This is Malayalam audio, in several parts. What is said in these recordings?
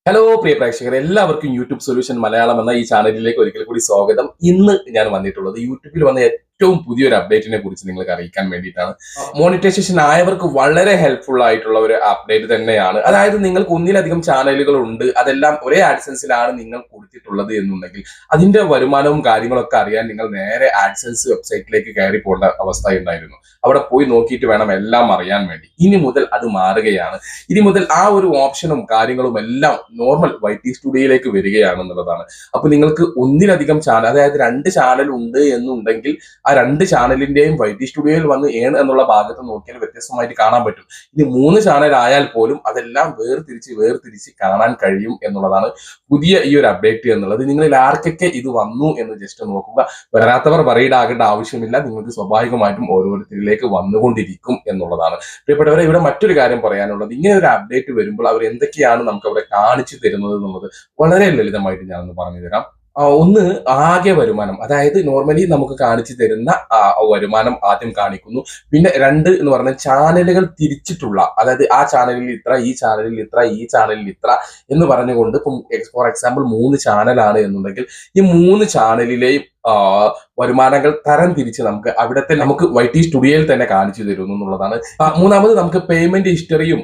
ഹലോ പ്രിയ പ്രേക്ഷകർ, എല്ലാവർക്കും യൂട്യൂബ് സൊല്യൂഷൻ മലയാളം എന്ന ഈ ചാനലിലേക്ക് ഒരിക്കൽ കൂടി സ്വാഗതം. ഇന്ന് ഞാൻ വന്നിട്ടുള്ളത് യൂട്യൂബിൽ വന്ന ഏറ്റവും പുതിയൊരു അപ്ഡേറ്റിനെ കുറിച്ച് നിങ്ങൾക്ക് അറിയിക്കാൻ വേണ്ടിയിട്ടാണ്. മോണിറ്റൈസേഷൻ ആയവർക്ക് വളരെ ഹെൽപ്ഫുൾ ആയിട്ടുള്ള ഒരു അപ്ഡേറ്റ് തന്നെയാണ്. അതായത് നിങ്ങൾക്ക് ഒന്നിലധികം ചാനലുകൾ ഉണ്ട്, അതെല്ലാം ഒരേ ആഡ്സൻസിലാണ് നിങ്ങൾ കൊടുത്തിട്ടുള്ളത് എന്നുണ്ടെങ്കിൽ അതിന്റെ വരുമാനവും കാര്യങ്ങളൊക്കെ അറിയാൻ നിങ്ങൾ നേരെ ആഡ്സൻസ് വെബ്സൈറ്റിലേക്ക് കയറി പോകേണ്ട അവസ്ഥ ഉണ്ടായിരുന്നു. അവിടെ പോയി നോക്കിയിട്ട് വേണം എല്ലാം അറിയാൻ വേണ്ടി. ഇനി മുതൽ അത് മാറുകയാണ്. ഇനി മുതൽ ആ ഒരു ഓപ്ഷനും കാര്യങ്ങളും എല്ലാം നോർമൽ YT സ്റ്റുഡിയോയിലേക്ക് വരികയാണെന്നുള്ളതാണ്. അപ്പൊ നിങ്ങൾക്ക് ഒന്നിലധികം ചാനൽ, അതായത് 2 ചാനൽ ഉണ്ട് എന്നുണ്ടെങ്കിൽ ആ 2 ചാനലിന്റെയും YT സ്റ്റുഡിയോയിൽ വന്ന് എന്നുള്ള ഭാഗത്ത് നോക്കിയാൽ വ്യത്യസ്തമായിട്ട് കാണാൻ പറ്റും. ഇനി 3 ചാനൽ ആയാൽ പോലും അതെല്ലാം വേർതിരിച്ച് കാണാൻ കഴിയും എന്നുള്ളതാണ് പുതിയ ഈ ഒരു അപ്ഡേറ്റ് എന്നുള്ളത്. നിങ്ങളിൽ ആർക്കൊക്കെ ഇത് വന്നു എന്ന് ജസ്റ്റ് നോക്കുക. വരാത്തവർ വറീഡ് ആകേണ്ട ആവശ്യമില്ല. നിങ്ങൾക്ക് സ്വാഭാവികമായിട്ടും ഓരോരുത്തരിലേക്ക് വന്നുകൊണ്ടിരിക്കും എന്നുള്ളതാണ്. പ്രിയപ്പെട്ടവരെ, ഇവിടെ മറ്റൊരു കാര്യം പറയാനുള്ളത്, ഇങ്ങനെ ഒരു അപ്ഡേറ്റ് വരുമ്പോൾ അവർ എന്തൊക്കെയാണ് നമുക്ക് അവിടെ കാണിച്ചു തരുന്നത് എന്നുള്ളത് വളരെ ലളിതമായിട്ട് ഞാനൊന്ന് പറഞ്ഞു തരാം. ഒന്ന്, ആകെ വരുമാനം. അതായത് നോർമലി നമുക്ക് കാണിച്ചു തരുന്ന വരുമാനം ആദ്യം കാണിക്കുന്നു. പിന്നെ 2 എന്ന് പറഞ്ഞാൽ ചാനലുകൾ തിരിച്ചിട്ടുള്ള, അതായത് ആ ചാനലിൽ ഇത്ര, ഈ ചാനലിൽ ഇത്ര, ഈ ചാനലിൽ ഇത്ര എന്ന് പറഞ്ഞുകൊണ്ട്, ഇപ്പം ഫോർ എക്സാമ്പിൾ 3 ചാനലാണ് എന്നുണ്ടെങ്കിൽ ഈ 3 ചാനലിലെയും വരുമാനങ്ങൾ തരം തിരിച്ച് നമുക്ക് YT സ്റ്റുഡിയോയിൽ തന്നെ കാണിച്ചു തരുന്നു എന്നുള്ളതാണ്. മൂന്നാമത് നമുക്ക് പേയ്മെന്റ് ഹിസ്റ്ററിയും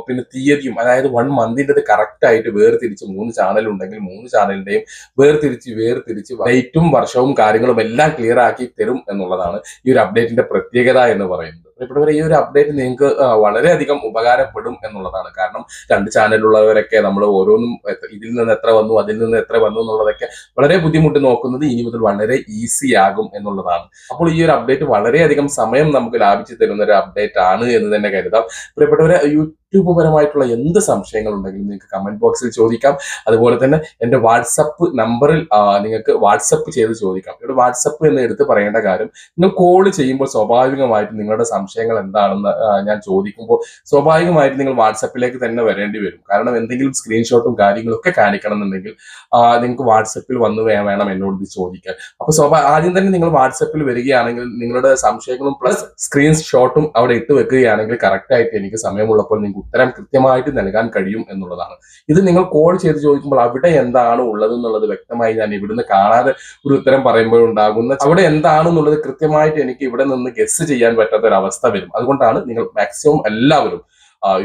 പിന്നെ തീയതിയും, അതായത് 1 മന്തിന്റെ കറക്റ്റ് ആയിട്ട് വേർതിരിച്ച് 3 ചാനൽ ഉണ്ടെങ്കിൽ 3 ചാനലിന്റെയും വേർതിരിച്ച് ഡേറ്റും വർഷവും കാര്യങ്ങളും എല്ലാം ക്ലിയർ ആക്കി തരും എന്നുള്ളതാണ് ഈ ഒരു അപ്ഡേറ്റിന്റെ പ്രത്യേകത എന്ന് പറയുന്നത്. പ്രിയപ്പെട്ടവരെ, ഈ ഒരു അപ്ഡേറ്റ് നിങ്ങൾക്ക് വളരെയധികം ഉപകാരപ്പെടും എന്നുള്ളതാണ്. കാരണം 2 ചാനലുള്ളവരൊക്കെ നമ്മൾ ഓരോന്നും ഇതിൽ നിന്ന് എത്ര വന്നു, അതിൽ നിന്ന് എത്ര വന്നു എന്നുള്ളതൊക്കെ വളരെ ബുദ്ധിമുട്ട് നോക്കുന്നത് ഇനി മുതൽ വളരെ ഈസി ആകും എന്നുള്ളതാണ്. അപ്പോൾ ഈ ഒരു അപ്ഡേറ്റ് വളരെയധികം സമയം നമുക്ക് ലാഭിച്ചു തരുന്ന ഒരു അപ്ഡേറ്റ് ആണ് എന്ന് തന്നെ കരുതാം. പ്രിയപ്പെട്ടവരെ, യൂട്യൂബ് പരമായിട്ടുള്ള എന്ത് സംശയങ്ങൾ ഉണ്ടെങ്കിലും നിങ്ങൾക്ക് കമന്റ് ബോക്സിൽ ചോദിക്കാം. അതുപോലെ തന്നെ എന്റെ വാട്സപ്പ് നമ്പറിൽ നിങ്ങൾക്ക് വാട്സപ്പ് ചെയ്ത് ചോദിക്കാം. ഇവിടെ വാട്സപ്പ് എന്ന് എടുത്ത് പറയേണ്ട കാര്യം, നിങ്ങൾ കോൾ ചെയ്യുമ്പോൾ സ്വാഭാവികമായിട്ട് നിങ്ങളുടെ സംശയങ്ങൾ എന്താണെന്ന് ഞാൻ ചോദിക്കുമ്പോൾ സ്വാഭാവികമായിട്ട് നിങ്ങൾ വാട്സപ്പിലേക്ക് തന്നെ വരേണ്ടി വരും. കാരണം എന്തെങ്കിലും സ്ക്രീൻഷോട്ടും കാര്യങ്ങളും ഒക്കെ കാണിക്കണം എന്നുണ്ടെങ്കിൽ നിങ്ങൾക്ക് വാട്സപ്പിൽ വന്ന് വേണം എന്നോട് ഇത് ചോദിക്കാൻ. അപ്പൊ ആദ്യം തന്നെ നിങ്ങൾ വാട്സപ്പിൽ വരികയാണെങ്കിൽ നിങ്ങളുടെ സംശയങ്ങളും പ്ലസ് സ്ക്രീൻഷോട്ടും അവിടെ ഇട്ട് വെക്കുകയാണെങ്കിൽ കറക്റ്റ് ആയിട്ട് എനിക്ക് സമയമുള്ളപ്പോൾ നിങ്ങൾക്ക് ഉത്തരം കൃത്യമായിട്ട് നൽകാൻ കഴിയും എന്നുള്ളതാണ്. ഇത് നിങ്ങൾ കോൾ ചെയ്ത് ചോദിക്കുമ്പോൾ അവിടെ എന്താണ് ഉള്ളത് എന്നുള്ളത് വ്യക്തമായി ഞാൻ ഇവിടുന്ന് കാണാതെ ഒരു ഉത്തരം പറയുമ്പോൾ ഉണ്ടാകുന്ന അവിടെ എന്താണെന്നുള്ളത് കൃത്യമായിട്ട് എനിക്ക് ഇവിടെ നിന്ന് ഗസ് ചെയ്യാൻ പറ്റാത്ത ഒരു അവസ്ഥ വരും. അതുകൊണ്ടാണ് നിങ്ങൾ മാക്സിമം എല്ലാവരും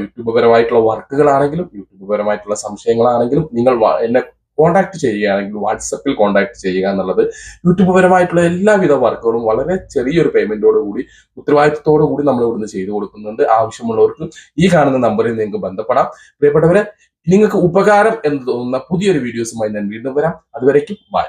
യൂട്യൂബ് പരമായിട്ടുള്ള വർക്കുകളാണെങ്കിലും യൂട്യൂബ് പരമായിട്ടുള്ള സംശയങ്ങളാണെങ്കിലും നിങ്ങൾ എന്നെ കോൺടാക്ട് ചെയ്യുകയാണെങ്കിൽ വാട്സപ്പിൽ കോൺടാക്ട് ചെയ്യുക എന്നുള്ളത്. യൂട്യൂബ് പരമായിട്ടുള്ള എല്ലാവിധ വർക്കുകളും വളരെ ചെറിയൊരു പേയ്മെന്റോട് കൂടി ഉത്തരവാദിത്തത്തോടു കൂടി നമ്മൾ ഇവിടുന്ന് ചെയ്തു കൊടുക്കുന്നുണ്ട്. ആവശ്യമുള്ളവർക്ക് ഈ കാണുന്ന നമ്പറിൽ നിങ്ങൾക്ക് ബന്ധപ്പെടാം. പ്രിയപ്പെട്ടവരെ, നിങ്ങൾക്ക് ഉപകാരം എന്ന് തോന്നുന്ന പുതിയൊരു വീഡിയോസുമായി ഞാൻ വീണ്ടും വരാം. അതുവരേക്കും ബൈ.